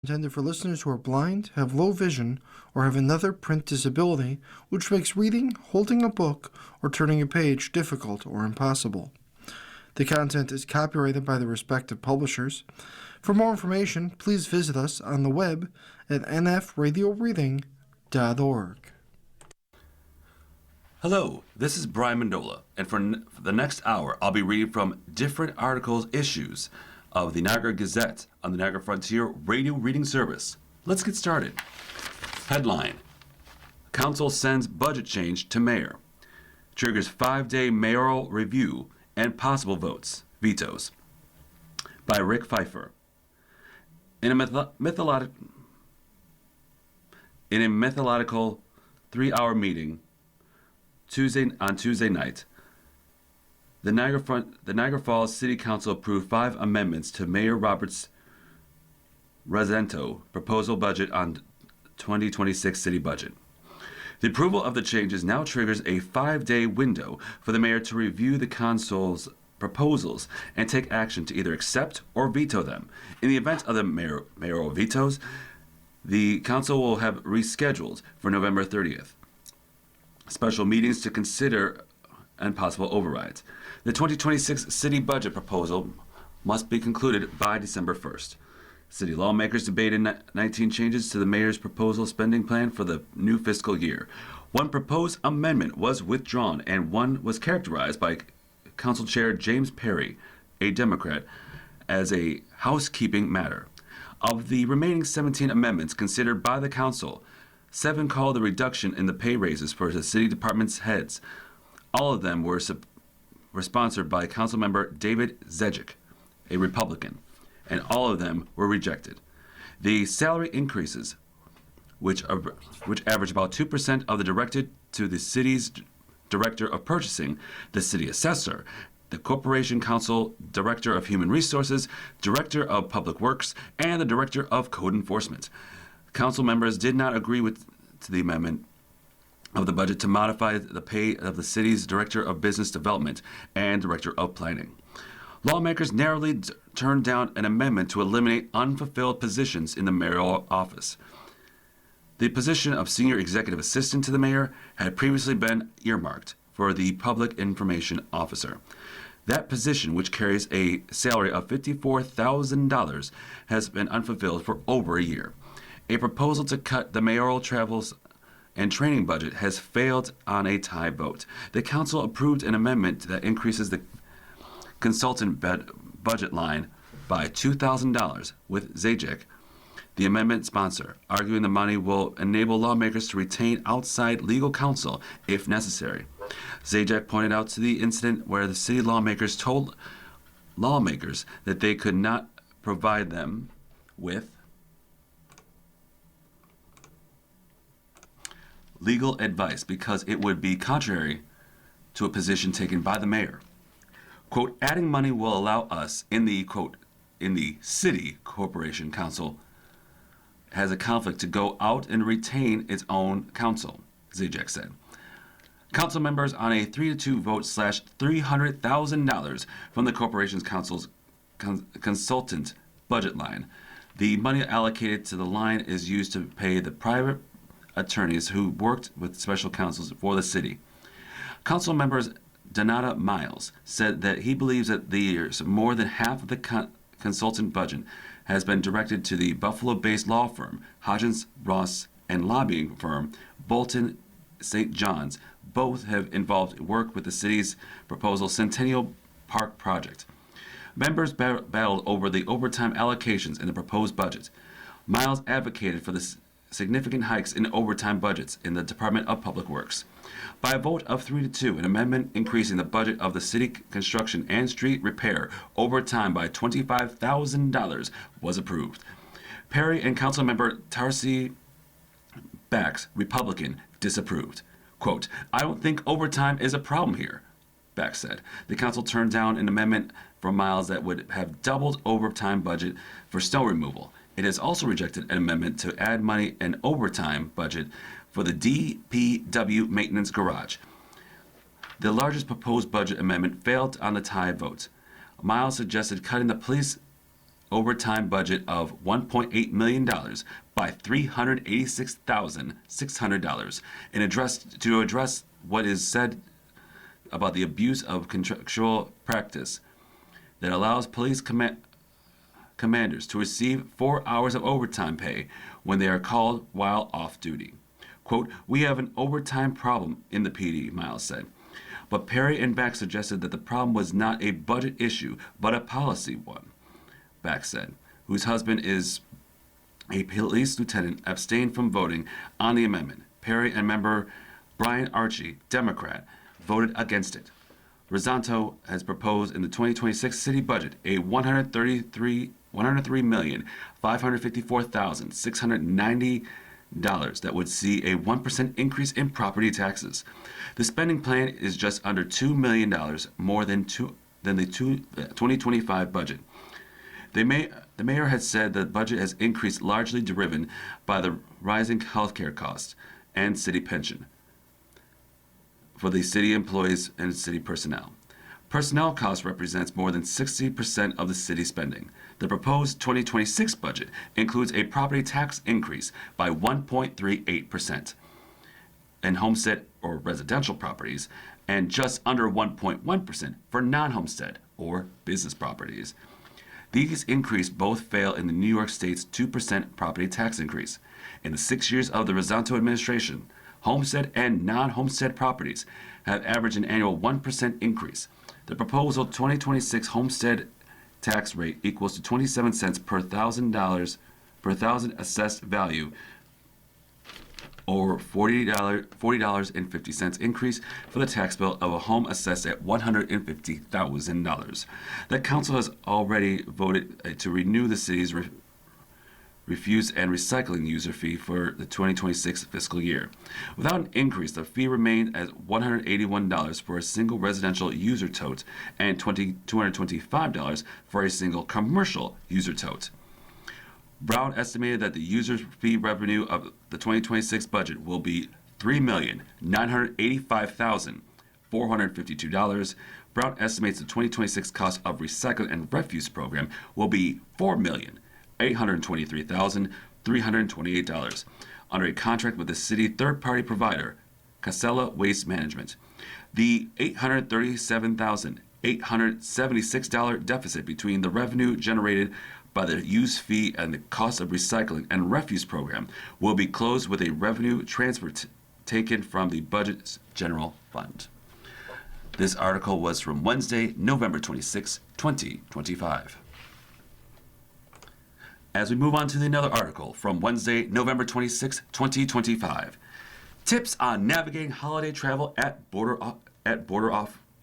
Intended for listeners who are blind, have low vision, or have another print disability, which makes reading, holding a book, or turning a page difficult or impossible. The content is copyrighted by the respective publishers. For more information, please visit us on the web at nfradioreading.org. Hello, this is Brian Mandola, and for the next hour, I'll be reading from different articles, issues of the Niagara Gazette on the Niagara Frontier Radio Reading Service. Let's get started. Headline: Council sends budget change to mayor. Triggers 5-day mayoral review and possible vetoes. By Rick Pfeiffer. In a mythological 3-hour meeting on Tuesday night, the Niagara Falls City Council approved 5 amendments to Mayor Robert's Residento proposal budget on 2026 city budget. The approval of the changes now triggers a 5-day window for the mayor to review the council's proposals and take action to either accept or veto them. In the event of the mayoral vetoes, the council will have rescheduled for November 30th. Special meetings to consider and possible overrides. The 2026 city budget proposal must be concluded by December 1st. City lawmakers debated 19 changes to the mayor's proposal spending plan for the new fiscal year. One proposed amendment was withdrawn, and one was characterized by Council Chair James Perry, a Democrat, as a housekeeping matter. Of the remaining 17 amendments considered by the council, 7 called a reduction in the pay raises for the city department's heads. All of them were sponsored by Councilmember David Zejic, a Republican, and all of them were rejected. The salary increases, which average about 2% of the directed to the city's director of purchasing, the city assessor, the corporation council, director of human resources, director of public works, and the director of code enforcement. Council members did not agree to the amendment of the budget to modify the pay of the city's Director of Business Development and Director of Planning. Lawmakers narrowly turned down an amendment to eliminate unfulfilled positions in the mayoral office. The position of Senior Executive Assistant to the Mayor had previously been earmarked for the Public Information Officer. That position, which carries a salary of $54,000, has been unfulfilled for over a year. A proposal to cut the mayoral travels and training budget has failed on a tie vote. The council approved an amendment that increases the consultant budget line by $2,000, with Zajic, the amendment sponsor, arguing the money will enable lawmakers to retain outside legal counsel if necessary. Zajic pointed out to the incident where the city lawmakers told lawmakers that they could not provide them with legal advice because it would be contrary to a position taken by the mayor. Quote, adding money will allow us in the, quote, in the city corporation council has a conflict to go out and retain its own counsel, Zajic said. Council members on a 3-2 vote slashed $300,000 from the corporation's council's consultant budget line. The money allocated to the line is used to pay the private attorneys who worked with special counsels for the city. Council members Donata Miles said that he believes that there's more than half of the consultant budget has been directed to the Buffalo-based law firm Hodgins, Ross, and lobbying firm Bolton St. John's. Both have involved work with the city's proposal Centennial Park project. Members battled over the overtime allocations in the proposed budget. Miles advocated for the significant hikes in overtime budgets in the Department of Public Works. By a vote of 3-2, an amendment increasing the budget of the city construction and street repair overtime by $25,000 was approved. Perry and Councilmember Tarsi Bax, Republican, disapproved. Quote, I don't think overtime is a problem here, Bax said. The council turned down an amendment from Miles that would have doubled overtime budget for snow removal. It has also rejected an amendment to add money in overtime budget for the DPW maintenance garage. The largest proposed budget amendment failed on the tie vote. Miles suggested cutting the police overtime budget of $1.8 million by $386,600 to address what is said about the abuse of contractual practice that allows police commanders to receive 4 hours of overtime pay when they are called while off duty. Quote, "We have an overtime problem in the PD," Miles said. But Perry and Bax suggested that the problem was not a budget issue, but a policy one. Bax said, whose husband is a police lieutenant, abstained from voting on the amendment. Perry and member Brian Archie, Democrat, voted against it. Rosanto has proposed in the 2026 city budget a $103,554,690 that would see a 1% increase in property taxes. The spending plan is just under $2 million more than the 2025 budget. The mayor has said the budget has increased largely driven by the rising healthcare costs and city pension for the city employees and city personnel. Personnel costs represents more than 60% of the city spending. The proposed 2026 budget includes a property tax increase by 1.38% in homestead or residential properties and just under 1.1% for non-homestead or business properties. These increases both fail in the New York State's 2% property tax increase. In the 6 years of the Rosanto administration, homestead and non-homestead properties have averaged an annual 1% increase. The proposal 2026 homestead tax rate equals to 27 cents per thousand assessed value, or $40.50 increase for the tax bill of a home assessed at $150,000. The council has already voted to renew the city's refuse and recycling user fee for the 2026 fiscal year. Without an increase, the fee remained at $181 for a single residential user tote and $225 for a single commercial user tote. Brown estimated that the user fee revenue of the 2026 budget will be $3,985,452. Brown estimates the 2026 cost of recycling and refuse program will be $4,823,328 under a contract with the city third-party provider, Casella Waste Management. The $837,876 deficit between the revenue generated by the use fee and the cost of recycling and refuse program will be closed with a revenue transfer taken from the budget's general fund. This article was from Wednesday, November 26, 2025. As we move on to another article from Wednesday, November 26, 2025. Tips on navigating holiday travel at border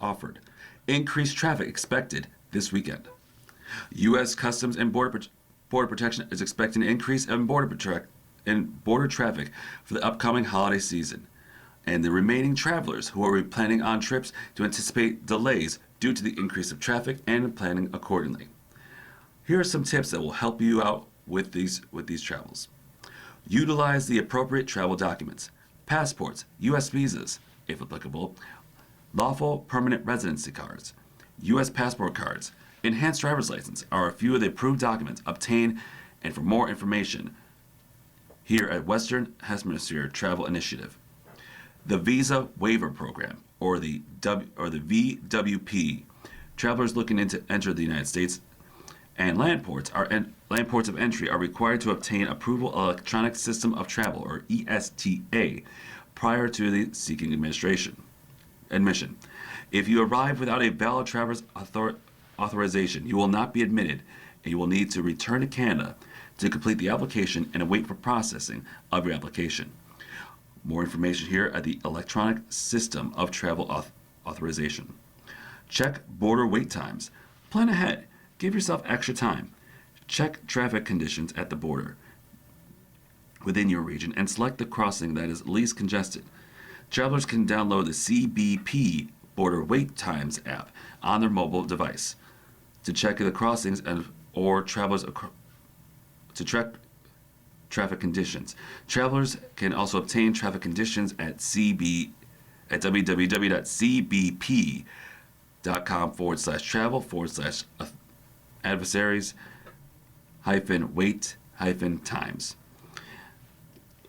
offered. Increased traffic expected this weekend. U.S. Customs and Border Protection is expecting an increase in border traffic for the upcoming holiday season, and the remaining travelers who are planning on trips to anticipate delays due to the increase of traffic and planning accordingly. Here are some tips that will help you out with these travels. Utilize the appropriate travel documents: passports, U.S. visas, if applicable, lawful permanent residency cards, U.S. passport cards, enhanced driver's license are a few of the approved documents obtained. And for more information, here at Western Hemisphere Travel Initiative, the Visa Waiver Program, or the VWP, travelers looking to enter the United States and land ports of entry are required to obtain approval electronic system of travel, or ESTA, prior to the seeking admission. If you arrive without a valid traveler's authorization, you will not be admitted, and you will need to return to Canada to complete the application and await for processing of your application. More information here at the Electronic System of Travel Authorization. Check border wait times. Plan ahead. Give yourself extra time. Check traffic conditions at the border within your region and select the crossing that is least congested. Travelers can download the CBP Border Wait Times app on their mobile device to check the crossings or travelers to track traffic conditions. Travelers can also obtain traffic conditions at www.cbp.com/travel/adversaries wait-times.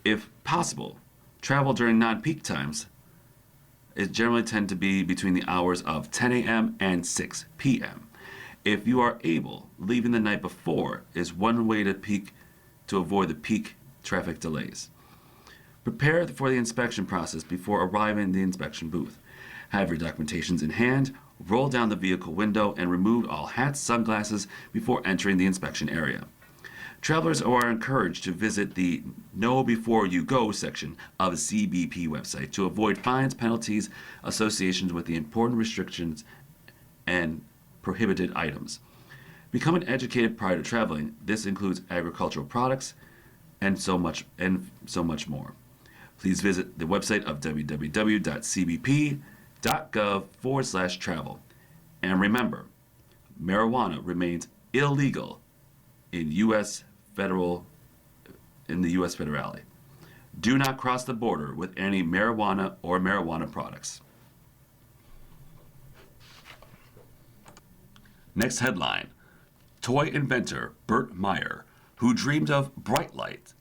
If possible, travel during non-peak times. It generally tend to be between the hours of 10 a.m. and 6 p.m. If you are able, leaving the night before is one way to avoid the peak traffic delays. Prepare for the inspection process before arriving in the inspection booth. Have your documentations in hand, roll down the vehicle window, and remove all hats, sunglasses before entering the inspection area. Travelers are encouraged to visit the Know Before You Go section of the CBP website to avoid fines, penalties, associations with the important restrictions and prohibited items. Become educated prior to traveling. This includes agricultural products and so much more. Please visit the website of www.cbp.gov/travel. And remember, marijuana remains illegal in the U.S. federally. Do not cross the border with any marijuana or marijuana products. Next headline. Toy inventor Bert Meyer, who dreamed of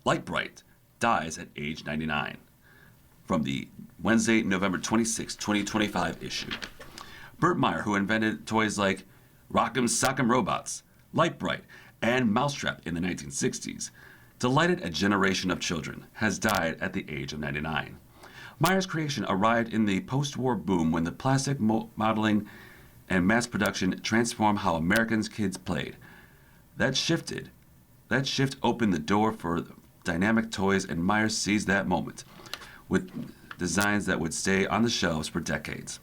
Light Bright, dies at age 99. From the Wednesday, November 26, 2025 issue. Bert Meyer, who invented toys like Rock'em Sock'em Robots, Light Bright, and Mousetrap in the 1960s, delighted a generation of children, has died at the age of 99. Meyer's creation arrived in the post-war boom when the plastic modeling and mass production transformed how Americans' kids played. That shift opened the door for dynamic toys, and Meyer seized that moment with designs that would stay on the shelves for decades.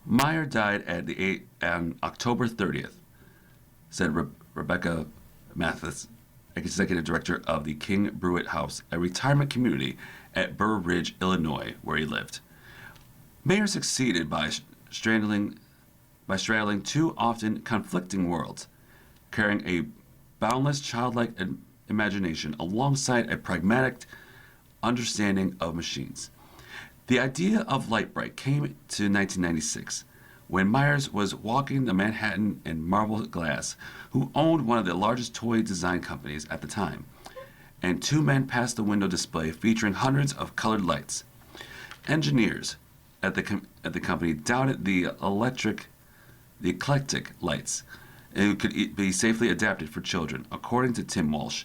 Meyer died on October 30th, said Rebecca Mathis, executive director of the King Brewitt House, a retirement community at Burr Ridge, Illinois, where he lived. Meyer succeeded by straddling two often conflicting worlds, carrying a boundless childlike imagination alongside a pragmatic understanding of machines. The idea of Light Bright came to 1996 when Myers was walking the Manhattan in Marble Glass, who owned one of the largest toy design companies at the time, and two men passed the window display featuring hundreds of colored lights. Engineers at the company doubted the eclectic lights and could be safely adapted for children, according to Tim Walsh,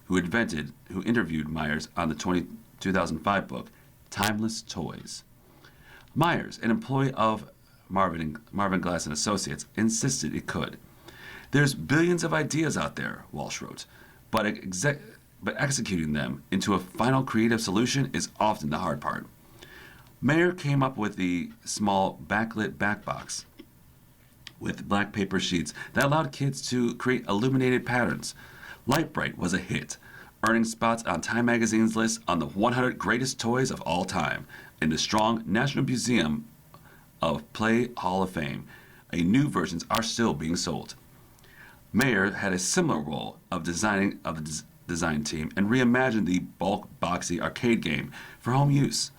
who interviewed Myers on the 2005 book Timeless Toys. Myers, an employee of Marvin Glass and Associates, insisted it could. There's billions of ideas out there, Walsh wrote, but executing them into a final creative solution is often the hard part. Meyer came up with the small backlit back box with black paper sheets that allowed kids to create illuminated patterns. Light Bright was a hit, earning spots on Time magazine's list on the 100 greatest toys of all time in the Strong National Museum of Play Hall of Fame. New versions are still being sold. Meyer had a similar role of designing of the design team and reimagined the bulk boxy arcade game for home use.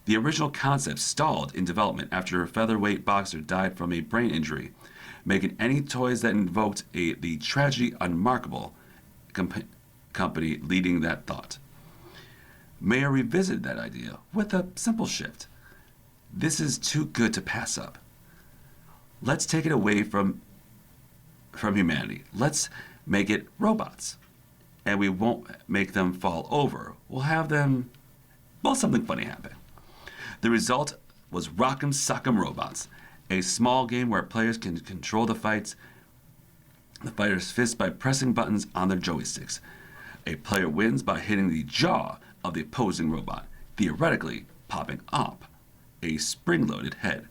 The original concept stalled in development after a featherweight boxer died from a brain injury, making any toys that invoked the tragedy unmarkable company leading that thought. Meyer revisited that idea with a simple shift. This is too good to pass up. Let's take it away from humanity. Let's make it robots. And we won't make them fall over. We'll have them, something funny happen. The result was Rock'em Sock'em Robots, a small game where players can control the fighter's fists by pressing buttons on their joysticks. A player wins by hitting the jaw of the opposing robot, theoretically popping up a spring-loaded head.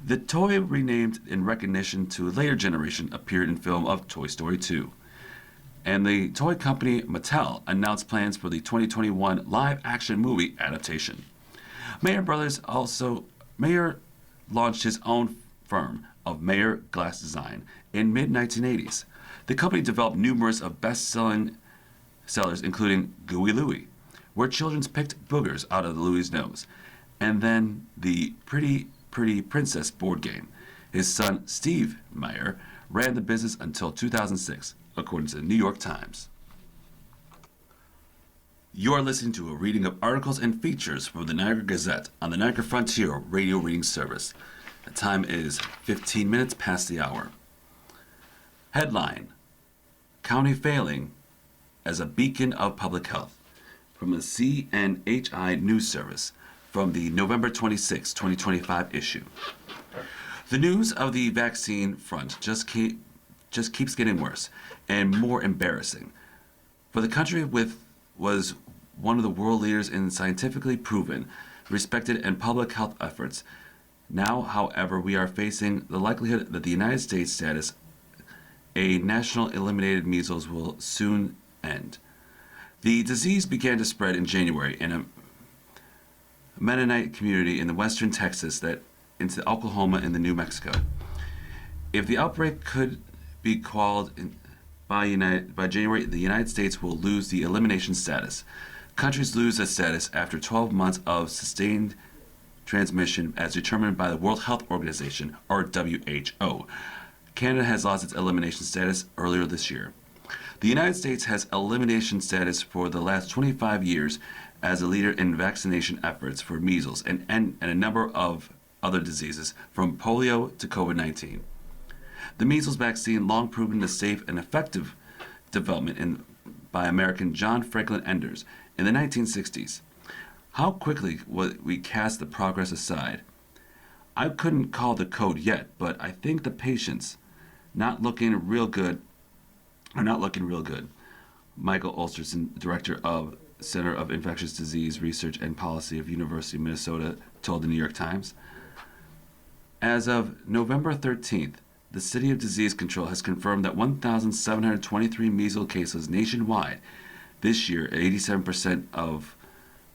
The toy, renamed in recognition to a later generation, appeared in film of Toy Story 2. And the toy company Mattel announced plans for the 2021 live-action movie adaptation. Meyer launched his own firm of Meyer Glass Design in mid-1980s. The company developed numerous of best-selling sellers, including Gooey Louie, where children picked boogers out of Louie's nose, and then the Pretty Princess board game. His son, Steve Meyer, ran the business until 2006, according to the New York Times. You are listening to a reading of articles and features from the Niagara Gazette on the Niagara Frontier radio reading service. The time is 15 minutes past the hour. Headline: County failing as a beacon of public health, from the CNHI News Service from the November 26, 2025 issue. The news of the vaccine front just keeps getting worse and more embarrassing. For the country was one of the world leaders in scientifically proven, respected, and public health efforts. Now, however, we are facing the likelihood that the United States status, a national eliminated measles, will soon end. The disease began to spread in January in a Mennonite community in the western Texas that into Oklahoma and the New Mexico. If the outbreak could be quelled by January, the United States will lose the elimination status. Countries lose this status after 12 months of sustained transmission as determined by the World Health Organization, or WHO. Canada has lost its elimination status earlier this year. The United States has elimination status for the last 25 years as a leader in vaccination efforts for measles and a number of other diseases, from polio to COVID-19. The measles vaccine, long proven a safe and effective development by American John Franklin Enders in the 1960s. How quickly we cast the progress aside. I couldn't call the code yet, but I think the patients are not looking real good. Michael Ulsterson, director of Center of Infectious Disease Research and Policy of University of Minnesota, told the New York Times. As of November 13th, the City of Disease Control has confirmed that 1,723 measles cases nationwide this year, 87% of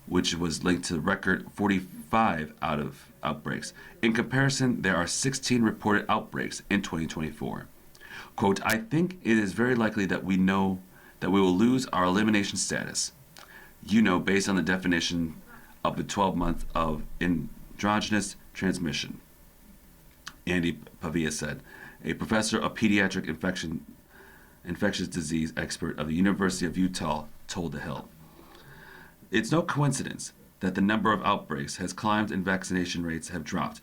which was linked to the record 45 out of outbreaks. In comparison, there are 16 reported outbreaks in 2024. Quote, I think it is very likely that we will lose our elimination status, based on the definition of the 12 months of endogenous transmission. Andy Pavia said, a professor of pediatric infectious disease expert of the University of Utah, told The Hill. It's no coincidence that the number of outbreaks has climbed and vaccination rates have dropped,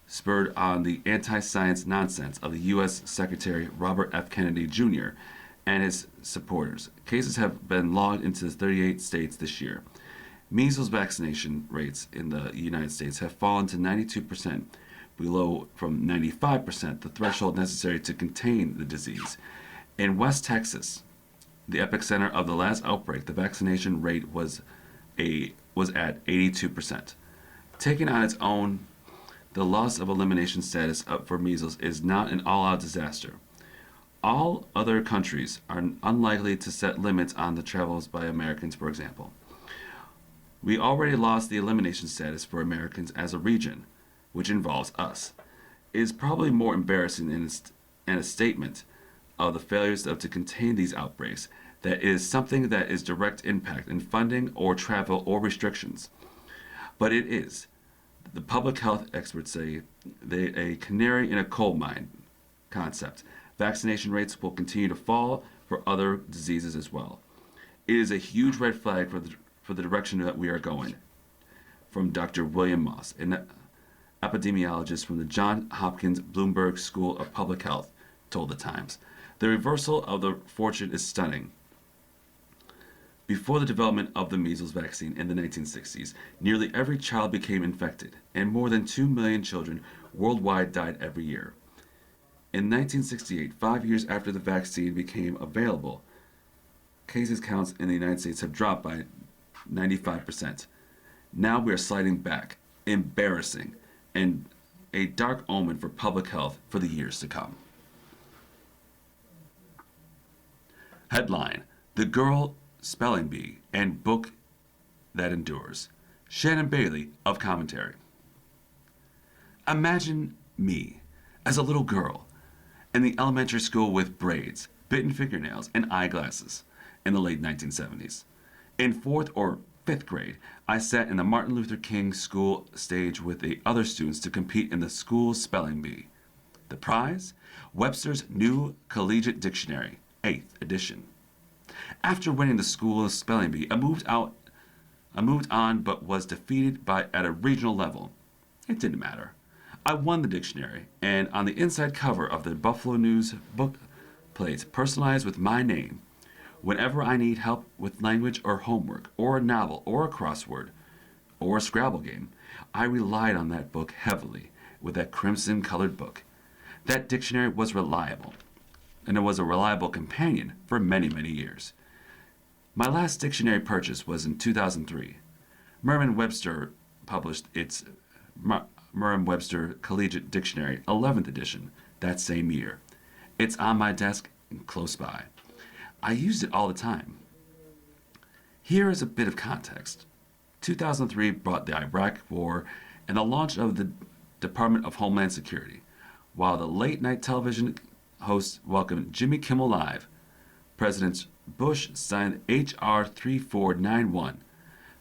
spurred on the anti-science nonsense of the U.S. Secretary Robert F. Kennedy Jr. and his supporters. Cases have been logged into 38 states this year. Measles vaccination rates in the United States have fallen to 92%, below from 95%, the threshold necessary to contain the disease. In West Texas, the epicenter of the last outbreak, the vaccination rate was at 82%. Taken on its own, the loss of elimination status for measles is not an all-out disaster. All other countries are unlikely to set limits on the travels by Americans, for example. We already lost the elimination status for Americans as a region, which involves us. It is probably more embarrassing in a statement of the failures to contain these outbreaks that is something that is direct impact in funding or travel or restrictions. But it is. The public health experts say a canary in a coal mine concept. Vaccination rates will continue to fall for other diseases as well. It is a huge red flag for the direction that we are going. From Dr. William Moss, an epidemiologist from the Johns Hopkins Bloomberg School of Public Health, told the Times. The reversal of the fortune is stunning. Before the development of the measles vaccine in the 1960s, nearly every child became infected, and more than 2 million children worldwide died every year. In 1968, 5 years after the vaccine became available, cases counts in the United States have dropped by 95%. Now we are sliding back, embarrassing, and a dark omen for public health for the years to come. Headline: The Girl Spelling Bee and Book That Endures. Shannon Bailey of Commentary. Imagine me as a little girl in the elementary school with braids, bitten fingernails, and eyeglasses in the late 1970s. In 4th or 5th grade, I sat in the Martin Luther King School stage with the other students to compete in the school spelling bee. The prize? Webster's New Collegiate Dictionary, 8th edition. After winning the school spelling bee, I moved on but was defeated at a regional level. It didn't matter. I won the dictionary, and on the inside cover of the Buffalo News book plate, personalized with my name, whenever I need help with language or homework, or a novel, or a crossword, or a Scrabble game, I relied on that book heavily, with that crimson-colored book. That dictionary was reliable, and it was a reliable companion for many, many years. My last dictionary purchase was in 2003. Merriam-Webster published its Merriam-Webster Collegiate Dictionary, 11th edition, that same year. It's on my desk and close by. I used it all the time. Here is a bit of context. 2003 brought the Iraq War and the launch of the Department of Homeland Security. While the late-night television hosts welcomed Jimmy Kimmel Live, President Bush signed H.R. 3491,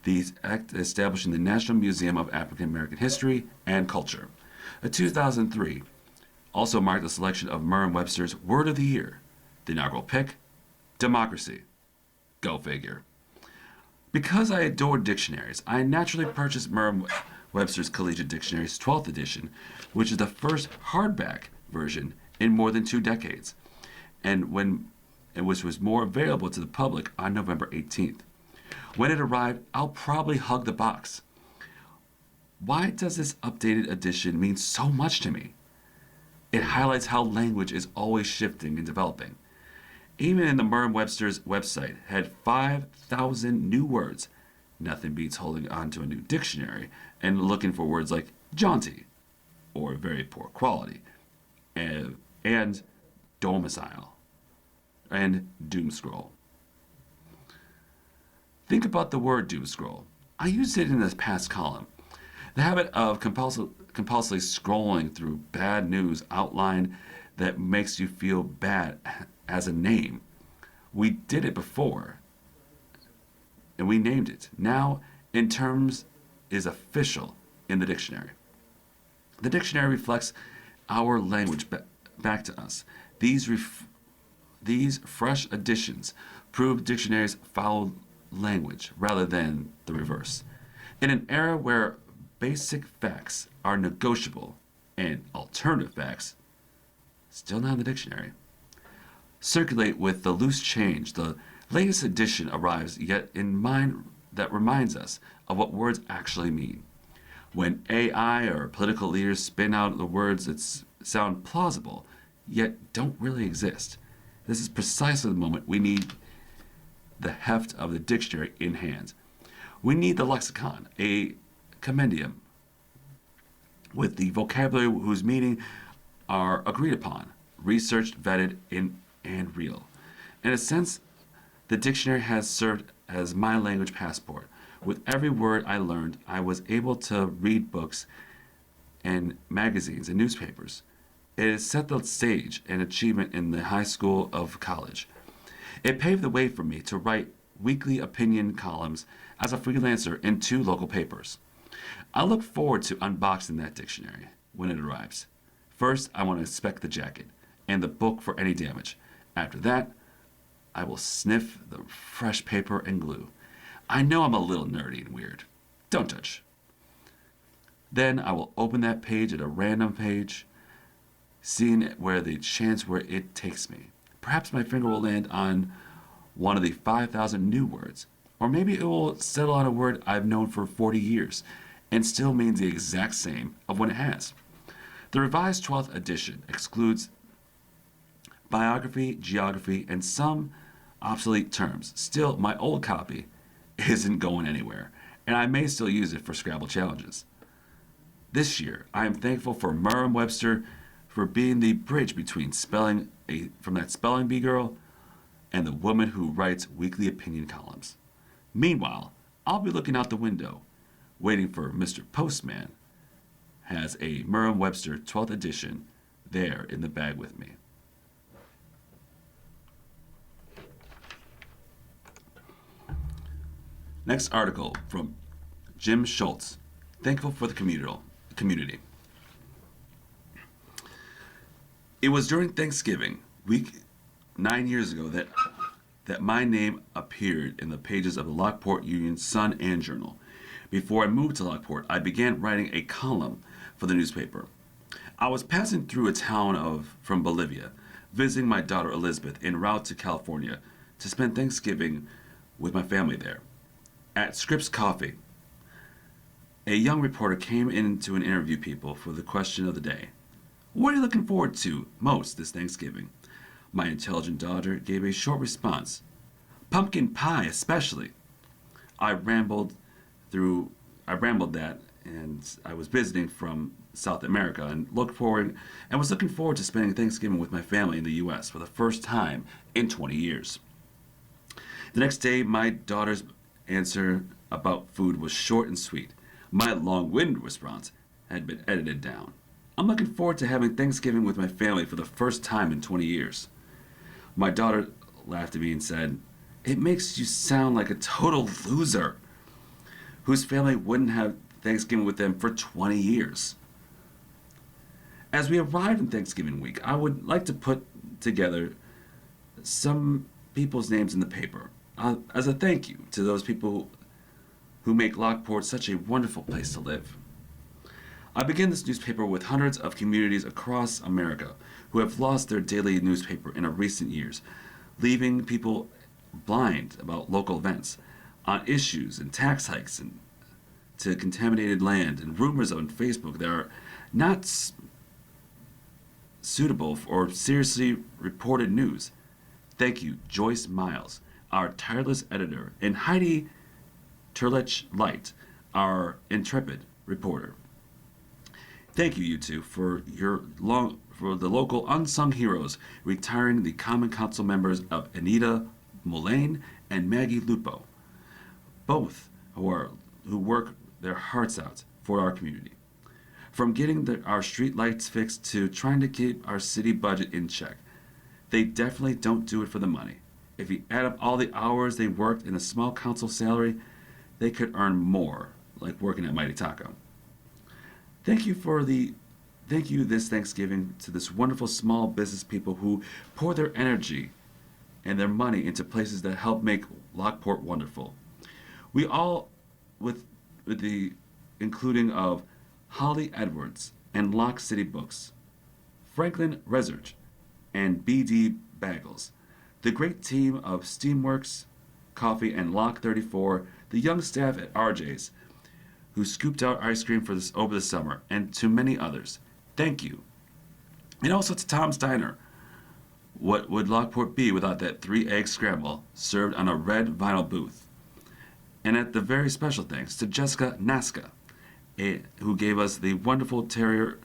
the act establishing the National Museum of African American History and Culture. 2003 also marked the selection of Merriam-Webster's Word of the Year. The inaugural pick, democracy. Go figure. Because I adored dictionaries, I naturally purchased Merriam-Webster's Collegiate Dictionary's 12th edition, which is the first hardback version in more than 2 decades, and which was more available to the public on November 18th. When it arrived, I'll probably hug the box. Why does this updated edition mean so much to me? It highlights how language is always shifting and developing. Even in the Merriam-Webster's website had 5,000 new words. Nothing beats holding on to a new dictionary and looking for words like jaunty, or very poor quality, and domicile, and doomscroll. Think about the word doomscroll. I used it in this past column. The habit of compulsively scrolling through bad news outline that makes you feel bad as a name. We did it before, and we named it. Now, in terms, is official in the dictionary. The dictionary reflects our language back to us. These fresh additions prove dictionaries follow language rather than the reverse. In an era where basic facts are negotiable and alternative facts, still not in the dictionary, circulate with the loose change, the latest edition arrives yet in mind that reminds us of what words actually mean. When AI or political leaders spin out the words that sound plausible yet don't really exist, this is precisely the moment we need the heft of the dictionary in hand. We need the lexicon, a compendium, with the vocabulary whose meaning are agreed upon, researched, vetted, and real. In a sense, the dictionary has served as my language passport. With every word I learned, I was able to read books and magazines and newspapers. It has set the stage and achievement in the high school of college. It paved the way for me to write weekly opinion columns as a freelancer in 2 local papers. I look forward to unboxing that dictionary when it arrives. First, I want to inspect the jacket and the book for any damage. After that, I will sniff the fresh paper and glue. I know I'm a little nerdy and weird. Don't judge. Then I will open that page at a random page, seeing where the chance where it takes me. Perhaps my finger will land on one of the 5,000 new words, or maybe it will settle on a word I've known for 40 years and still means the exact same of what it has. The revised 12th edition excludes biography, geography, and some obsolete terms. Still, my old copy isn't going anywhere, and I may still use it for Scrabble challenges. This year, I am thankful for Merriam-Webster for being the bridge between from that spelling bee girl and the woman who writes weekly opinion columns. Meanwhile, I'll be looking out the window, waiting for Mr. Postman has a Merriam-Webster 12th edition there in the bag with me. Next article from Jim Schultz, thankful for the community. It was during Thanksgiving week 9 years ago that my name appeared in the pages of the Lockport Union Sun and Journal. Before I moved to Lockport, I began writing a column for the newspaper. I was passing through a town from Bolivia, visiting my daughter Elizabeth en route to California to spend Thanksgiving with my family there. At Scripps Coffee, a young reporter came in to interview people for the question of the day. What are you looking forward to most this Thanksgiving? My intelligent daughter gave a short response. Pumpkin pie, especially. I rambled that, and I was visiting from South America and was looking forward to spending Thanksgiving with my family in the U.S. for the first time in 20 years. The next day, my daughter's answer about food was short and sweet. My long-winded response had been edited down. I'm looking forward to having Thanksgiving with my family for the first time in 20 years. My daughter laughed at me and said, "It makes you sound like a total loser whose family wouldn't have Thanksgiving with them for 20 years." As we arrived in Thanksgiving week, I would like to put together some people's names in the paper as a thank you to those people who make Lockport such a wonderful place to live. I begin this newspaper with hundreds of communities across America who have lost their daily newspaper in recent years, leaving people blind about local events, on issues and tax hikes and to contaminated land and rumors on Facebook that are not suitable for seriously reported news. Thank you, Joyce Miles, our tireless editor, and Heidi Turlich Light, our intrepid reporter. Thank you, you two, for the local unsung heroes, retiring the Common Council members of Anita Mullane and Maggie Lupo, both who work their hearts out for our community. From getting our street lights fixed to trying to keep our city budget in check, they definitely don't do it for the money. If you add up all the hours they worked in a small council salary, they could earn more, like working at Mighty Taco. Thank you this Thanksgiving to this wonderful small business people who pour their energy and their money into places that help make Lockport wonderful. We all, with the including of Holly Edwards and Lock City Books, Franklin Research, and B.D. Bagels, the great team of Steamworks Coffee and Lock 34, the young staff at RJ's, who scooped out ice cream for this over the summer, and to many others. Thank you. And also to Tom's Diner. What would Lockport be without that 3-egg scramble served on a red vinyl booth? And at the very special thanks to Jessica Naska, who gave us the wonderful Terrier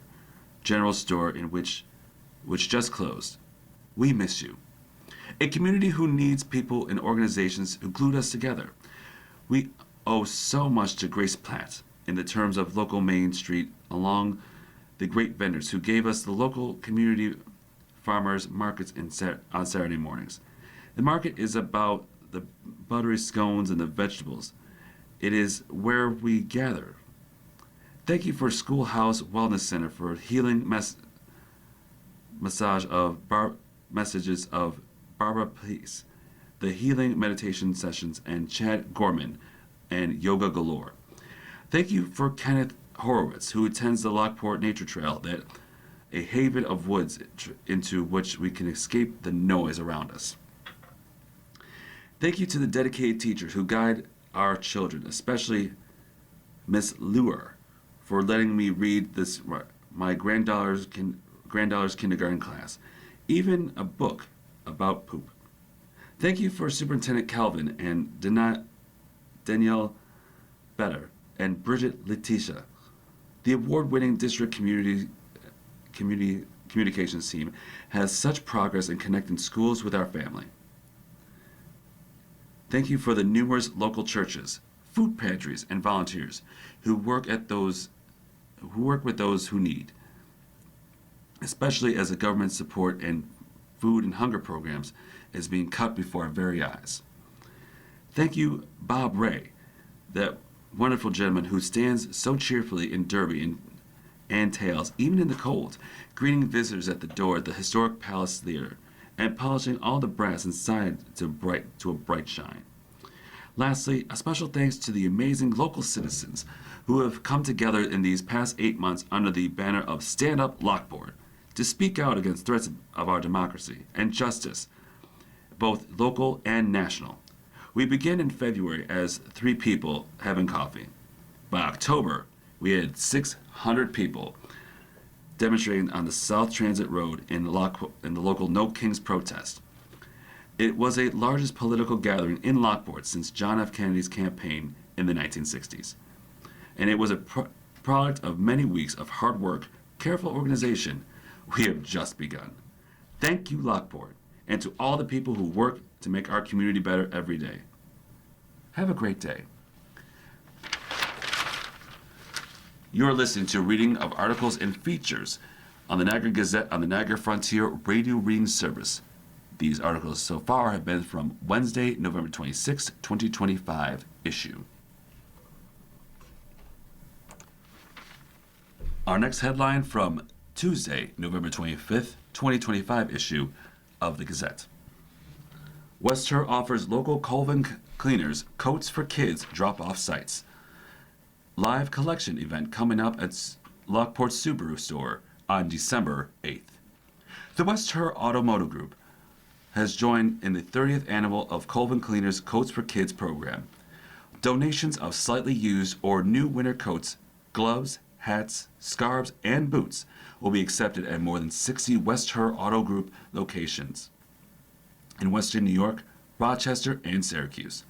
General Store which just closed. We miss you. A community who needs people and organizations who glued us together. We owe so much to Grace Platt in the terms of local Main Street along the great vendors who gave us the local community farmers markets on Saturday mornings. The market is about the buttery scones and the vegetables. It is where we gather. Thank you for Schoolhouse Wellness Center for healing messages of Barbara Peace, the healing meditation sessions, and Chad Gorman and Yoga Galore. Thank you for Kenneth Horowitz, who attends the Lockport Nature Trail, a haven of woods into which we can escape the noise around us. Thank you to the dedicated teachers who guide our children, especially Miss Luer, for letting me read my granddaughter's kindergarten class, even a book about poop. Thank you for Superintendent Calvin and Danielle Better and Bridget Letitia, the award-winning district communications team has such progress in connecting schools with our family. Thank you for the numerous local churches, food pantries, and volunteers who work with those who need, especially as the government support and food and hunger programs is being cut before our very eyes. Thank you, Bob Ray, that wonderful gentleman who stands so cheerfully in Derby and and tales, even in the cold, greeting visitors at the door at the historic Palace Theater, and polishing all the brass inside to a bright shine. Lastly, a special thanks to the amazing local citizens who have come together in these past 8 months under the banner of Stand Up Lockport to speak out against threats of our democracy and justice, both local and national. We begin in February as 3 people having coffee. By October, we had 600 people demonstrating on the South Transit Road in the local No Kings protest. It was the largest political gathering in Lockport since John F. Kennedy's campaign in the 1960s. And it was a product of many weeks of hard work, careful organization. We have just begun. Thank you, Lockport, and to all the people who work to make our community better every day. Have a great day. You're listening to a reading of articles and features on the Niagara Gazette on the Niagara Frontier Radio Reading Service. These articles so far have been from Wednesday, November 26, 2025 issue. Our next headline from Tuesday, November 25th, 2025 issue of the Gazette. West Her offers local Colvin cleaners coats for kids drop-off sites. Live collection event coming up at Lockport Subaru store on December 8th. The West Her Automotive Group has joined in the 30th annual of Colvin Cleaners Coats for Kids program. Donations of slightly used or new winter coats, gloves, hats, scarves, and boots will be accepted at more than 60 West Her Auto Group locations in Western New York, Rochester, and Syracuse.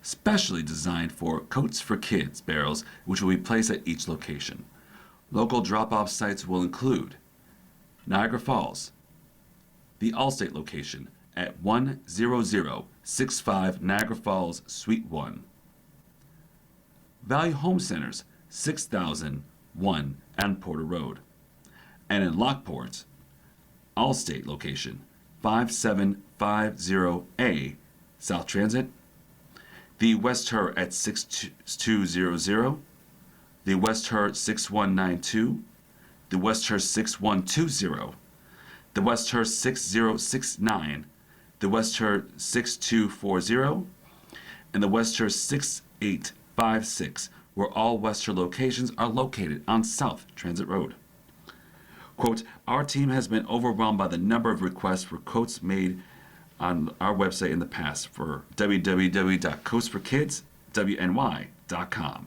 Specially designed for Coats for Kids barrels, which will be placed at each location. Local drop-off sites will include Niagara Falls, the Allstate location at 10065 Niagara Falls, Suite 1. Value Home Centers, 6001 Ann Porter Road. And in Lockport, Allstate location, 5750A South Transit, the West Her at 6200, the West Her 6192, the West Her 6120, the West Her 6069, the West Her 6240, and the West Her 6856, where all West Her locations are located on South Transit Road. Quote, our team has been overwhelmed by the number of requests for coats made on our website in the past for www.coatsforkidswny.com.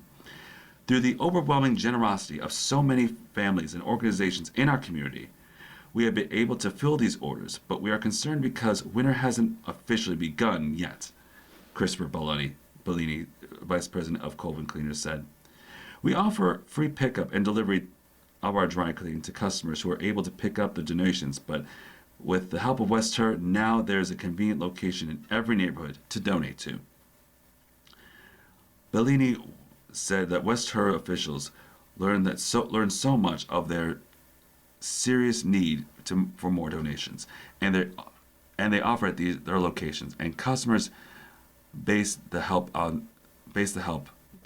Through the overwhelming generosity of so many families and organizations in our community, we have been able to fill these orders, but we are concerned because winter hasn't officially begun yet, Christopher Bellini, Vice President of Colvin Cleaners, said. We offer free pickup and delivery of our dry cleaning to customers who are able to pick up the donations, but with the help of West Her, now there's a convenient location in every neighborhood to donate to. Bellini said that West Her officials learned so much of their serious need for more donations, and they offer at their locations, and customers base the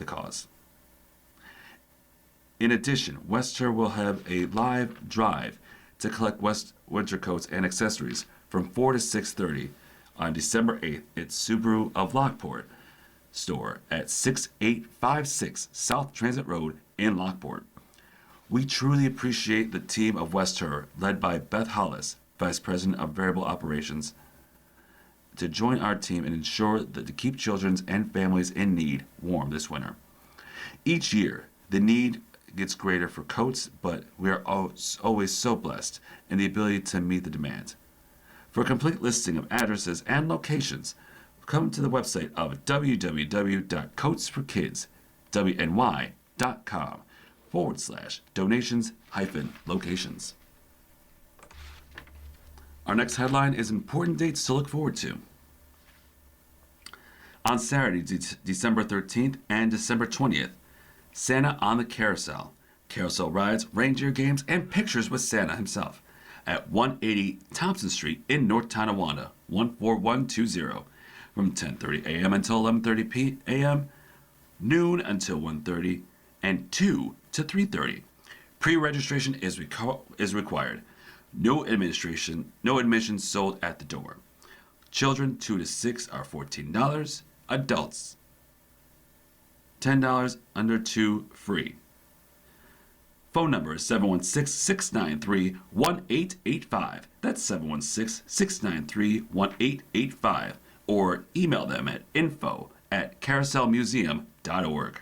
cause. In addition, West Her will have a live drive to collect winter coats and accessories from 4 to 6:30 on December 8th at Subaru of Lockport store at 6856 South Transit Road in Lockport. We truly appreciate the team of West Her, led by Beth Hollis, Vice President of Variable Operations, to join our team and ensure that to keep children and families in need warm this winter. Each year, the need gets greater for coats, but we are always so blessed in the ability to meet the demand. For a complete listing of addresses and locations, come to the website of www.coatsforkids.donations-locations. Our next headline is important dates to look forward to. On Saturday, December 13th and December 20th, Santa on the Carousel. Carousel rides, reindeer games, and pictures with Santa himself at 180 Thompson Street in North Tonawanda, 14120, from 10:30 a.m. until 11:30 a.m., noon until 1:30, and 2 to 3:30. Pre-registration is required. No admission sold at the door. Children 2 to 6 are $14. Adults $10. Under 2 free. Phone number is 716-693-1885. That's 716-693-1885. Or email them at info@carouselmuseum.org.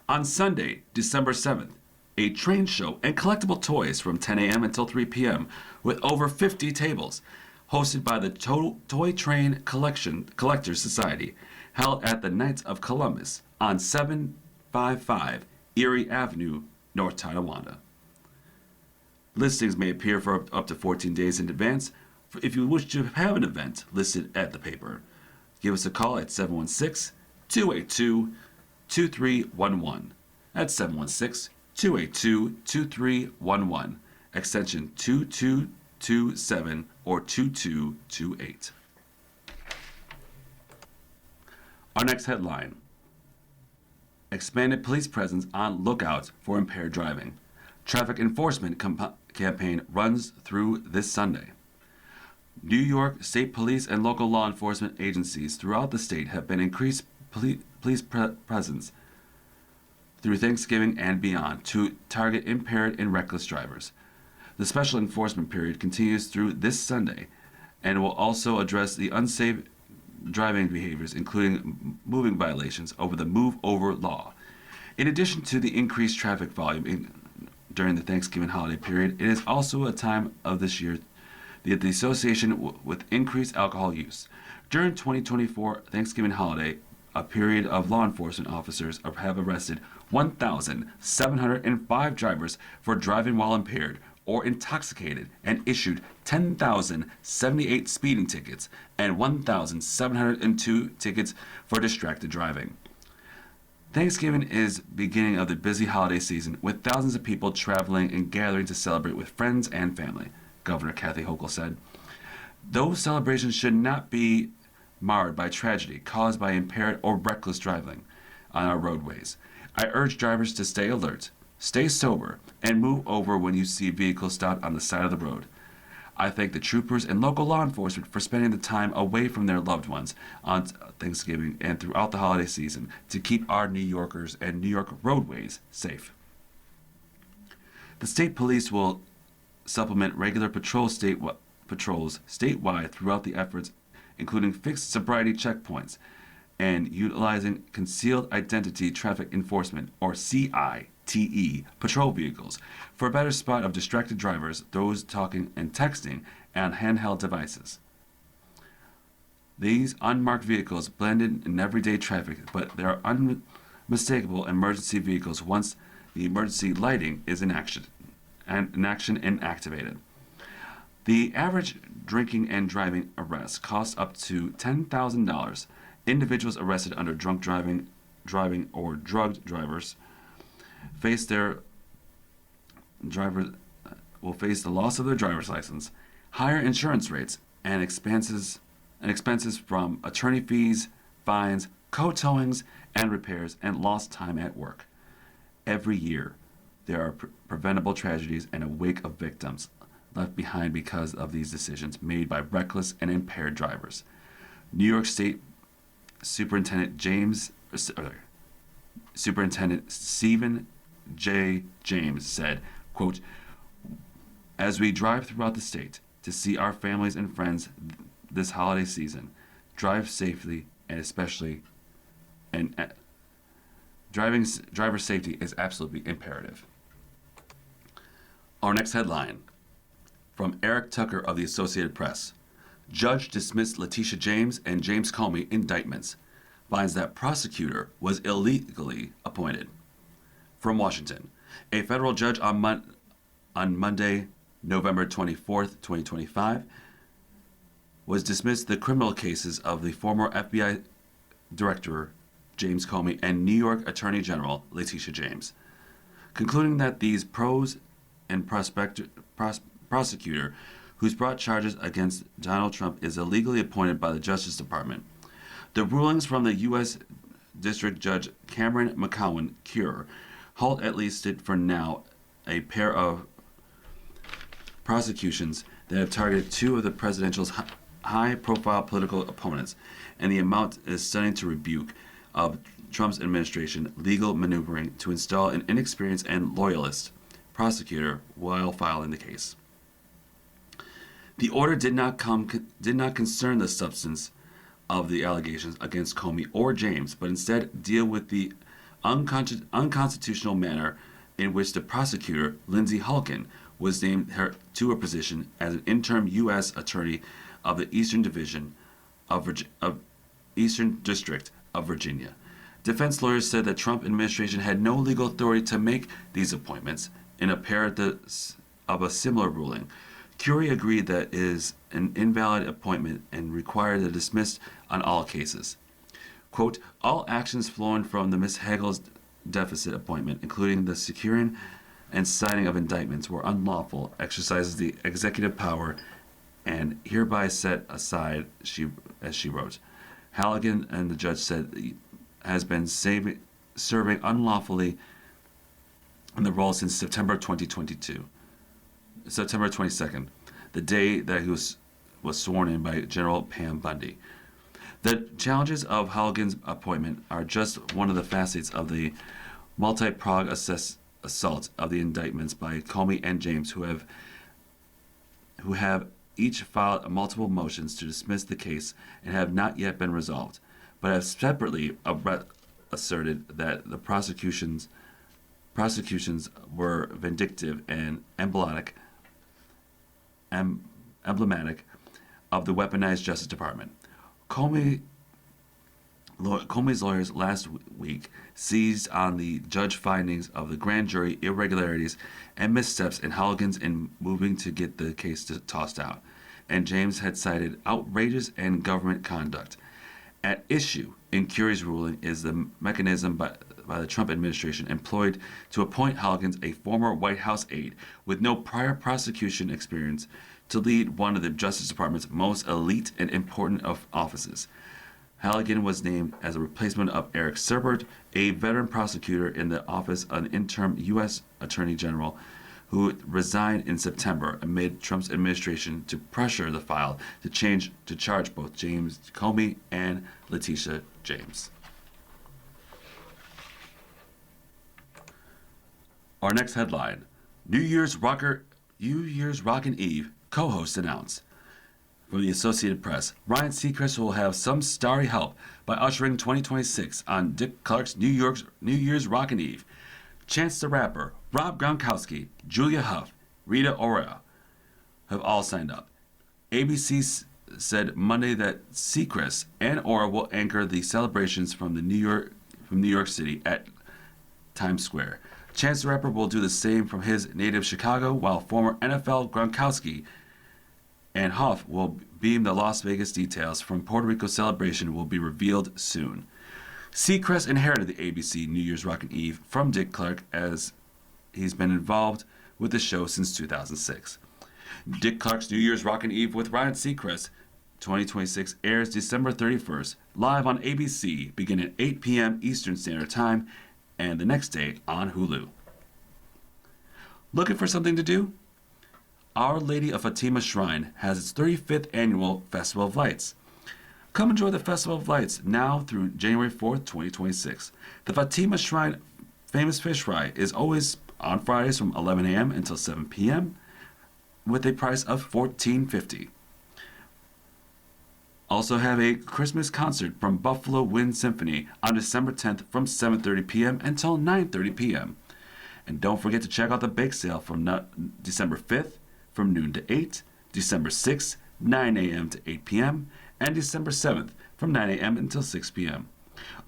On Sunday, December 7th, a train show and collectible toys from 10 a.m. until 3 p.m. with over 50 tables, hosted by the Toy Train Collectors Society, held at the Knights of Columbus on 755 Erie Avenue, North Tonawanda. Listings may appear for up to 14 days in advance. If you wish to have an event listed at the paper, give us a call at 716-282-2311. That's 716-282-2311, extension 2227 or 2228. Our next headline: expanded police presence on lookout for impaired driving. Traffic enforcement campaign runs through this Sunday. New York State Police and local law enforcement agencies throughout the state have been increased police presence through Thanksgiving and beyond to target impaired and reckless drivers. The special enforcement period continues through this Sunday and will also address the unsafe driving behaviors, including moving violations over the Move Over law. In addition to the increased traffic volume during the Thanksgiving holiday period, it is also a time of this year the association with increased alcohol use. During 2024 Thanksgiving holiday, a period of law enforcement officers have arrested 1,705 drivers for driving while impaired or intoxicated and issued 10,078 speeding tickets and 1,702 tickets for distracted driving. Thanksgiving is beginning of the busy holiday season with thousands of people traveling and gathering to celebrate with friends and family, Governor Kathy Hochul said. Those celebrations should not be marred by tragedy caused by impaired or reckless driving on our roadways. I urge drivers to stay alert, stay sober, and move over when you see vehicles stopped on the side of the road. I thank the troopers and local law enforcement for spending the time away from their loved ones on Thanksgiving and throughout the holiday season to keep our New Yorkers and New York roadways safe. The state police will supplement regular patrols statewide throughout the efforts, including fixed sobriety checkpoints and utilizing concealed identity traffic enforcement, or CITE, patrol vehicles for a better spot of distracted drivers, those talking and texting, and handheld devices. These unmarked vehicles blend in everyday traffic, but they are unmistakable emergency vehicles once the emergency lighting is in action and activated. The average drinking and driving arrest costs up to $10,000. Individuals arrested under drunk driving, or drugged drivers will face the loss of their driver's license, higher insurance rates, and expenses from attorney fees, fines, co-towings, and repairs, and lost time at work. Every year, there are preventable tragedies and a wake of victims left behind because of these decisions made by reckless and impaired drivers. New York State Superintendent Stephen J. James said, quote, "As we drive throughout the state to see our families and friends this holiday season, drive safely, and especially driver safety is absolutely imperative." Our next headline from Eric Tucker of the Associated Press: Judge dismissed Letitia James and James Comey indictments, finds that prosecutor was illegally appointed. From Washington, a federal judge on Monday, November 24th, 2025, was dismissed the criminal cases of the former FBI Director James Comey and New York Attorney General Letitia James, concluding that these pros and prosecutor who's brought charges against Donald Trump is illegally appointed by the Justice Department. The rulings from the U.S. District Judge Cameron McCowan Cure, halt at least for now a pair of prosecutions that have targeted two of the presidential's high-profile political opponents, and the amount is stunning to rebuke of Trump's administration legal maneuvering to install an inexperienced and loyalist prosecutor while filing the case. The order did not concern the substance of the allegations against Comey or James, but instead deal with the unconstitutional manner in which the prosecutor, Lindsey Halkin, was named to her position as an interim U.S. attorney of the Eastern Division of Eastern District of Virginia. Defense lawyers said the Trump administration had no legal authority to make these appointments. In a paraphrase of a similar ruling, Curie agreed that it is an invalid appointment and required the dismissed on all cases. Quote, all actions flowing from the Ms. Hagel's deficit appointment, including the securing and signing of indictments, were unlawful exercises of the executive power and hereby set aside, as she wrote. Halligan and the judge said has been serving unlawfully in the role since September 22nd, the day that he was sworn in by General Pam Bundy. The challenges of Halligan's appointment are just one of the facets of the multi-pronged assault of the indictments by Comey and James, who have each filed multiple motions to dismiss the case and have not yet been resolved, but have separately asserted that the prosecutions were vindictive and emblematic of the weaponized Justice Department. Comey's lawyers last week seized on the judge findings of the grand jury irregularities and missteps in Halligan's in moving to get the case tossed out, and James had cited outrageous and government conduct. At issue in Curie's ruling is the mechanism by the Trump administration employed to appoint Halligan, a former White House aide with no prior prosecution experience, to lead one of the Justice Department's most elite and important of offices. Halligan was named as a replacement of Eric Sirbert, a veteran prosecutor in the office of an interim U.S. Attorney General who resigned in September amid Trump's administration to pressure the file to charge both James Comey and Letitia James. Our next headline: New Year's Rockin' Eve co-host announced. From the Associated Press, Ryan Seacrest will have some starry help by ushering 2026 on Dick Clark's New Year's Rockin' Eve. Chance the Rapper, Rob Gronkowski, Julia Huff, Rita Ora have all signed up. ABC said Monday that Seacrest and Ora will anchor the celebrations from New York City at Times Square. Chance the Rapper will do the same from his native Chicago, while former NFL Gronkowski and Huff will beam the Las Vegas details from Puerto Rico celebration will be revealed soon. Seacrest inherited the ABC New Year's Rockin' Eve from Dick Clark, as he's been involved with the show since 2006. Dick Clark's New Year's Rockin' Eve with Ryan Seacrest 2026 airs December 31st, live on ABC, beginning at 8 p.m. Eastern Standard Time, and the next day on Hulu. Looking for something to do? Our Lady of Fatima Shrine has its 35th annual Festival of Lights. Come enjoy the Festival of Lights now through January 4th, 2026. The Fatima Shrine Famous Fish Fry is always on Fridays from 11 a.m. until 7 p.m. with a price of $14.50. Also have a Christmas concert from Buffalo Wind Symphony on December 10th from 7:30 p.m. until 9:30 p.m. And don't forget to check out the bake sale from December 5th from noon to 8, December 6th, 9 a.m. to 8 p.m., and December 7th from 9 a.m. until 6 p.m.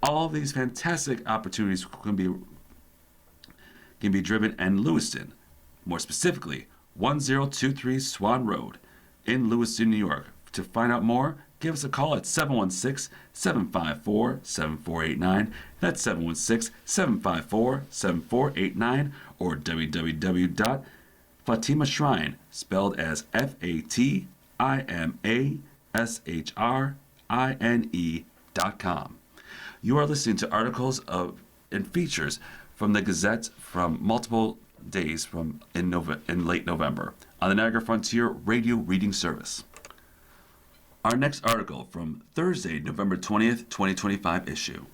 All of these fantastic opportunities can be driven in Lewiston, more specifically 1023 Swan Road in Lewiston, New York. To find out more, give us a call at 716-754-7489. That's 716-754-7489, or www.FatimaShrine, spelled as FatimaShrine.com. You are listening to articles and features from the Gazette from multiple days in late November on the Niagara Frontier Radio Reading Service. Our next article from Thursday, November 20th, 2025 issue.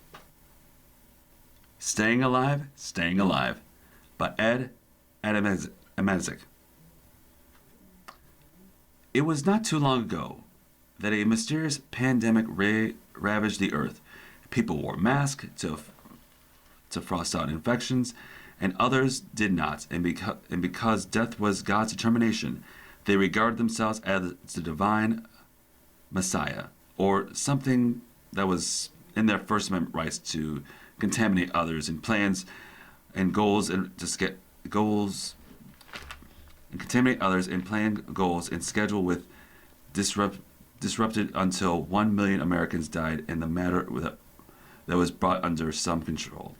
Staying Alive by Ed Adamczyk. It was not too long ago that a mysterious pandemic ravaged the earth. People wore masks to frost out infections, and others did not. And because death was God's determination, they regarded themselves as the divine Messiah, or something that was in their First Amendment rights to contaminate others in plans and goals and contaminate others in planned goals and schedule with disrupted until 1 million Americans died in the matter that was brought under some control.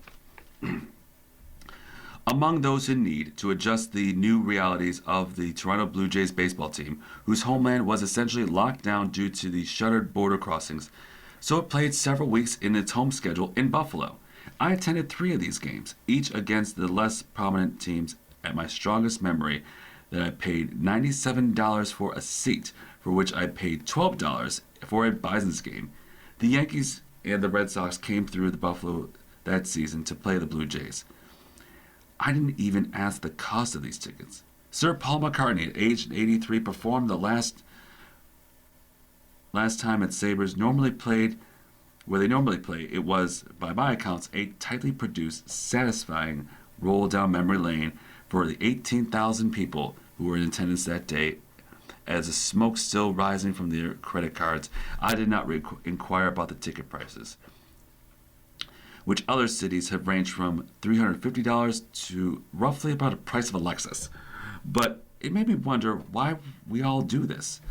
Among those in need to adjust the new realities of the Toronto Blue Jays baseball team, whose homeland was essentially locked down due to the shuttered border crossings, so it played several weeks in its home schedule in Buffalo. I attended 3 of these games, each against the less prominent teams. At my strongest memory, that I paid $97 for a seat, for which I paid $12 for a Bison's game. The Yankees and the Red Sox came through the Buffalo that season to play the Blue Jays. I didn't even ask the cost of these tickets. Sir Paul McCartney, at age 83, performed the last time at Sabres where they normally play. It was, by my accounts, a tightly produced, satisfying roll down memory lane for the 18,000 people who were in attendance that day. As the smoke still rising from their credit cards, I did not inquire about the ticket prices, which other cities have ranged from $350 to roughly about the price of a Lexus. But it made me wonder why we all do this.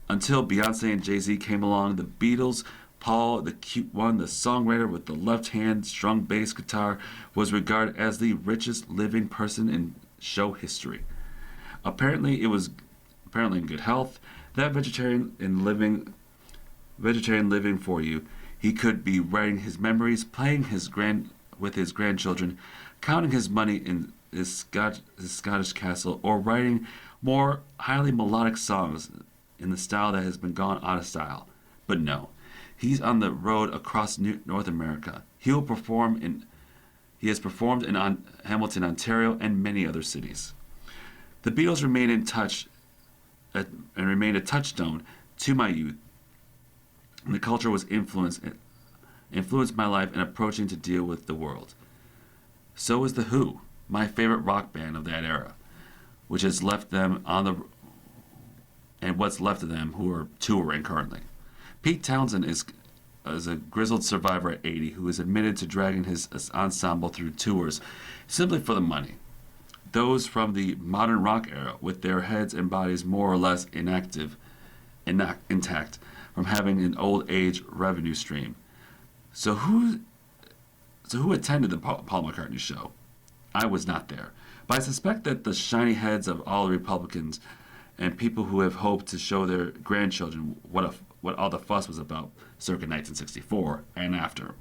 Until Beyonce and Jay-Z came along, the Beatles, Paul, the cute one, the songwriter with the left-hand strung bass guitar, was regarded as the richest living person in show history. Apparently in good health, that vegetarian living for you. He could be writing his memories, playing with his grandchildren, counting his money in his Scottish castle, or writing more highly melodic songs in the style that has been gone out of style. But no, he's on the road across North America. He has performed in Hamilton, Ontario, and many other cities. The Beatles remained a touchstone to my youth. And the culture was influenced my life in approaching to deal with the world. So is The Who, my favorite rock band of that era, which has left them and what's left of them who are touring currently. Pete Townsend is a grizzled survivor at 80 who is admitted to dragging his ensemble through tours simply for the money. Those from the modern rock era, with their heads and bodies more or less intact, from having an old age revenue stream. So who attended the Paul McCartney show? I was not there, but I suspect that the shiny heads of all the Republicans and people who have hoped to show their grandchildren what all the fuss was about circa 1964 and after.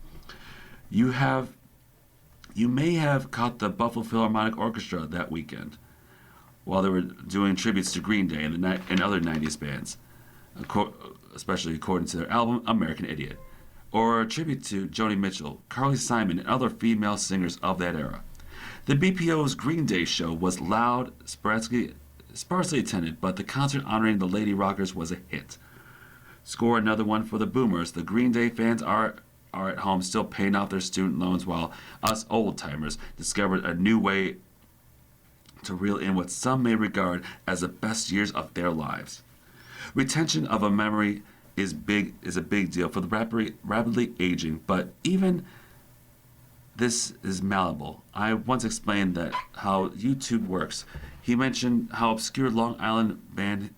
You may have caught the Buffalo Philharmonic Orchestra that weekend while they were doing tributes to Green Day and other 90s bands, especially according to their album American Idiot, or a tribute to Joni Mitchell, Carly Simon, and other female singers of that era. The BPO's Green Day show was loud, sparsely attended, but the concert honoring the Lady Rockers was a hit. Score another one for the boomers. The Green Day fans are at home still paying off their student loans, while us old-timers discovered a new way to reel in what some may regard as the best years of their lives. Retention of a memory is a big deal for the rapidly aging, but even this is malleable. I once explained that how YouTube works. He mentioned how obscure Long Island band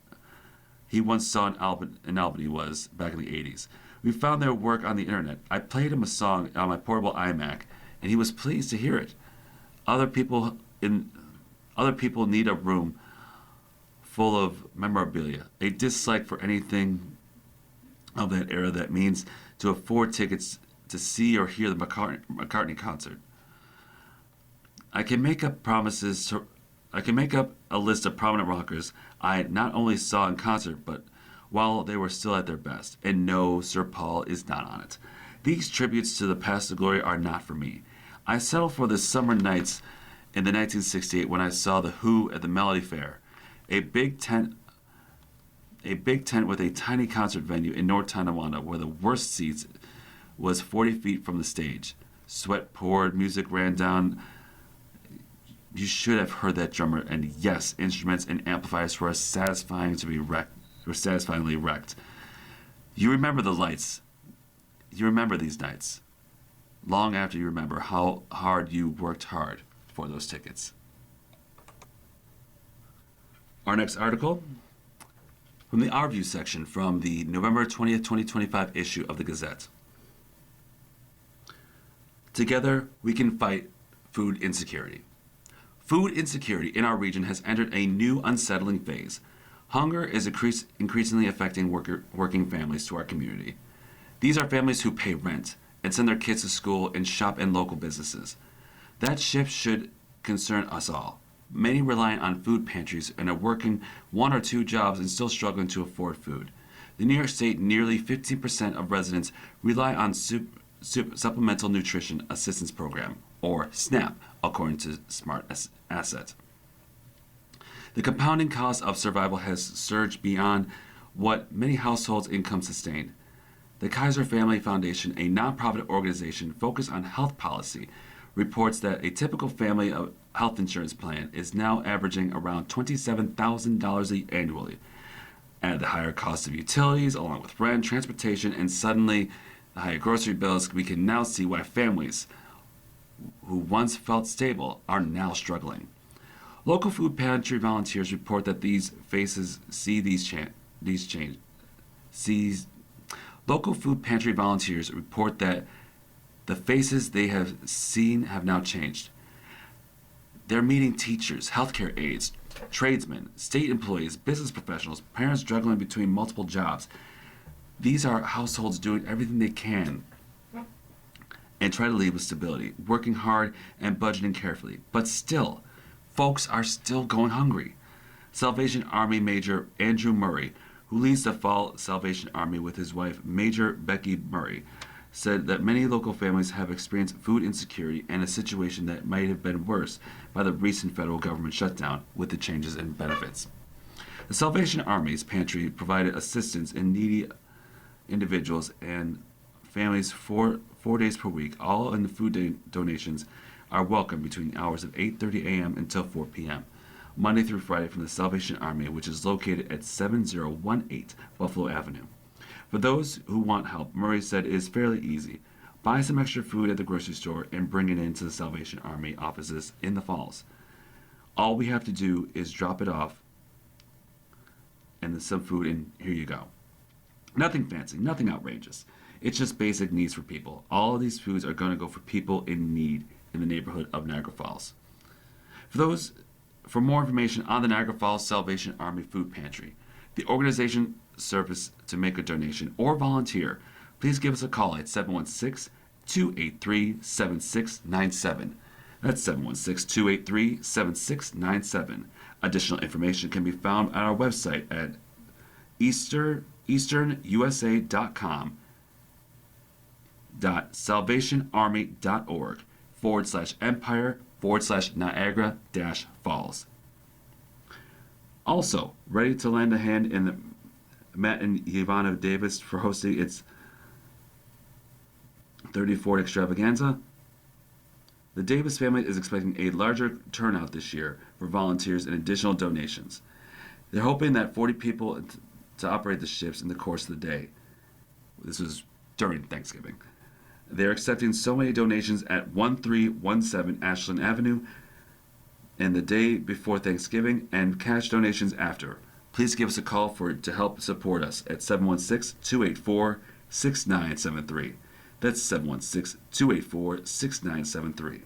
he once saw in Albany was back in the 80s. We found their work on the internet. I played him a song on my portable iMac, and he was pleased to hear it. Other people need a room full of memorabilia, a dislike for anything of that era that means to afford tickets to see or hear the McCartney concert. I can make up a list of prominent rockers I not only saw in concert, but while they were still at their best. And no, Sir Paul is not on it. These tributes to the past glory are not for me. I settled for the summer nights in the 1968 when I saw The Who at the Melody Fair, a big tent with a tiny concert venue in North Tonawanda where the worst seats was 40 feet from the stage. Sweat poured, music ran down. You should have heard that drummer, and yes, instruments and amplifiers were satisfyingly wrecked. You remember the lights. You remember these nights. Long after you remember how hard you worked hard for those tickets. Our next article from the Our View section from the November 20th, 2025 issue of the Gazette. Together, we can fight food insecurity. Food insecurity in our region has entered a new unsettling phase. Hunger is increasingly affecting working families to our community. These are families who pay rent and send their kids to school and shop in local businesses. That shift should concern us all. Many rely on food pantries and are working 1 or 2 jobs and still struggling to afford food. In New York State, nearly 15% of residents rely on Supplemental Nutrition Assistance Program, or SNAP, according to Smart Asset. The compounding cost of survival has surged beyond what many households' income sustain. The Kaiser Family Foundation, a nonprofit organization focused on health policy, reports that a typical family of health insurance plan is now averaging around $27,000 annually. Add the higher cost of utilities, along with rent, transportation, and suddenly the higher grocery bills, we can now see why families who once felt stable are now struggling. Local food pantry volunteers report that Local food pantry volunteers report that the faces they have seen have now changed. They're meeting teachers, healthcare aides, tradesmen, state employees, business professionals, parents struggling between multiple jobs. These are households doing everything they can and try to lead with stability, working hard and budgeting carefully. But still, folks are still going hungry. Salvation Army Major Andrew Murray, who leads the Fall Salvation Army with his wife, Major Becky Murray, said that many local families have experienced food insecurity and a situation that might have been worse by the recent federal government shutdown with the changes in benefits. The Salvation Army's pantry provided assistance in needy individuals and families 4 days per week. All in the food donations are welcome between the hours of 8:30 a.m. until 4 p.m. Monday through Friday from the Salvation Army, which is located at 7018 Buffalo Avenue. For those who want help, Murray said it is fairly easy. Buy some extra food at the grocery store and bring it into the Salvation Army offices in the Falls. All we have to do is drop it off and then some food, and here you go. Nothing fancy, nothing outrageous. It's just basic needs for people. All of these foods are going to go for people in need in the neighborhood of Niagara Falls. For more information on the Niagara Falls Salvation Army Food Pantry, the organization service to make a donation or volunteer, please give us a call at 716-283-7697. That's 716-283-7697. Additional information can be found on our website at easternUSA.com/salvationarmy.org/empire/Niagara-Falls. Also, ready to lend a hand in the Matt and Ivana Davis for hosting its 34th extravaganza. The Davis family is expecting a larger turnout this year for volunteers and additional donations. They're hoping that 40 people to operate the ships in the course of the day. This was during Thanksgiving. They're accepting so many donations at 1317 Ashland Avenue and the day before Thanksgiving, and cash donations after. Please give us a call to help support us at 716-284-6973. That's 716-284-6973.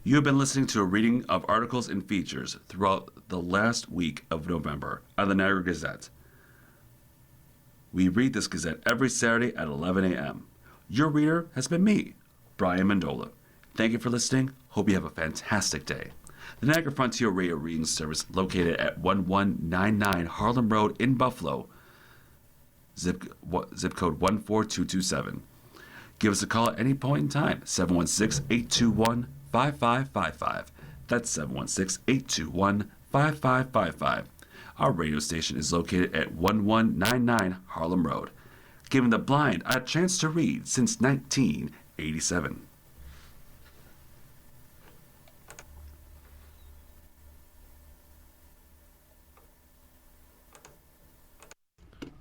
You have been listening to a reading of articles and features throughout the last week of November on the Niagara Gazette. We read this Gazette every Saturday at 11 a.m. Your reader has been me, Brian Mendola. Thank you for listening. Hope you have a fantastic day. The Niagara Frontier Radio Reading Service, located at 1199 Harlem Road in Buffalo, zip code 14227. Give us a call at any point in time, 716-821-5555. That's 716-821-5555. Our radio station is located at 1199 Harlem Road, giving the blind a chance to read since 1987.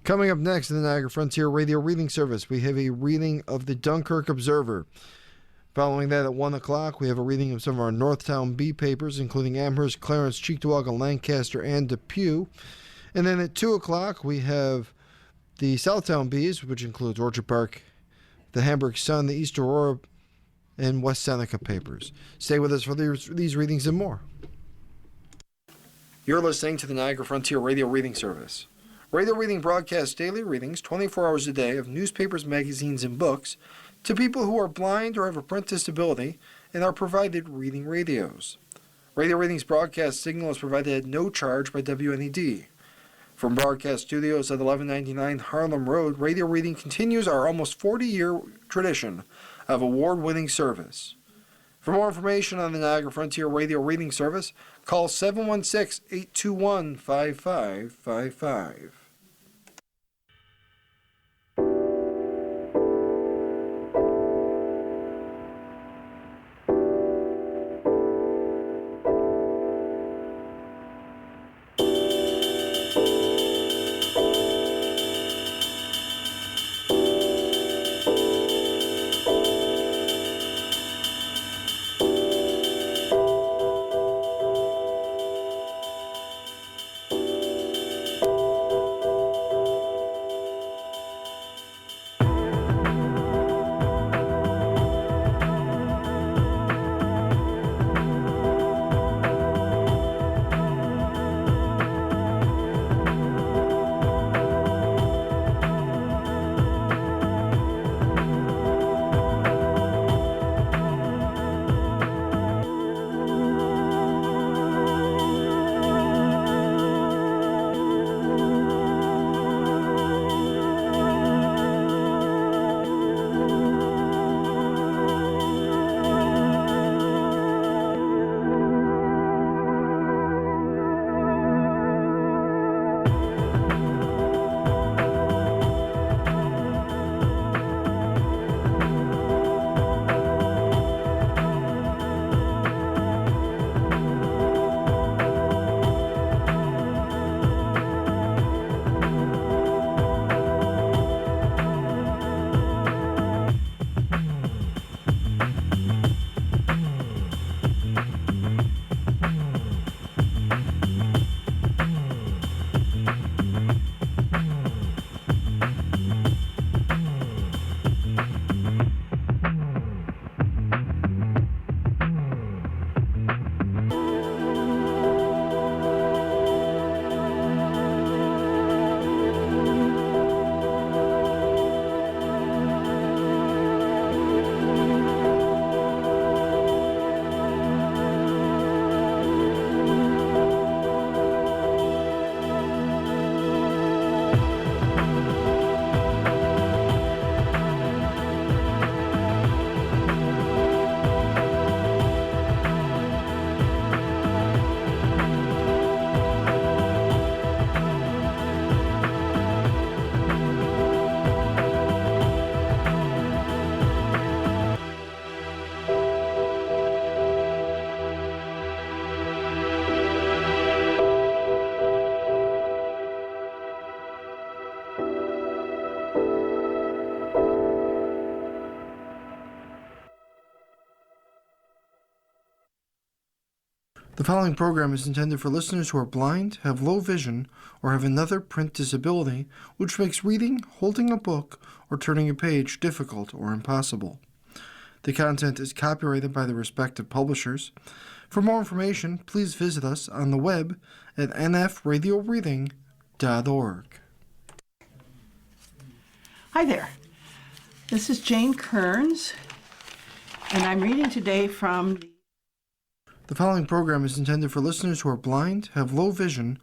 Coming up next in the Niagara Frontier Radio Reading Service, we have a reading of the Dunkirk Observer. Following that at 1 o'clock, we have a reading of some of our Northtown Bee papers, including Amherst, Clarence, Cheektowaga, Lancaster, and Depew. And then at 2 o'clock, we have the Southtown Bees, which includes Orchard Park, the Hamburg Sun, the East Aurora, and West Seneca papers. Stay with us for these readings and more. You're listening to the Niagara Frontier Radio Reading Service. Radio Reading broadcasts daily readings 24 hours a day of newspapers, magazines, and books to people who are blind or have a print disability and are provided reading radios. Radio Reading's broadcast signal is provided at no charge by WNED. From broadcast studios at 1199 Harlem Road, Radio Reading continues our almost 40-year tradition of award-winning service. For more information on the Niagara Frontier Radio Reading Service, call 716-821-5555. The following program is intended for listeners who are blind, have low vision, or have another print disability which makes reading, holding a book, or turning a page difficult or impossible. The content is copyrighted by the respective publishers. For more information, please visit us on the web at nfradioreading.org. Hi there. This is Jane Kearns, and I'm reading today from The following program is intended for listeners who are blind, have low vision,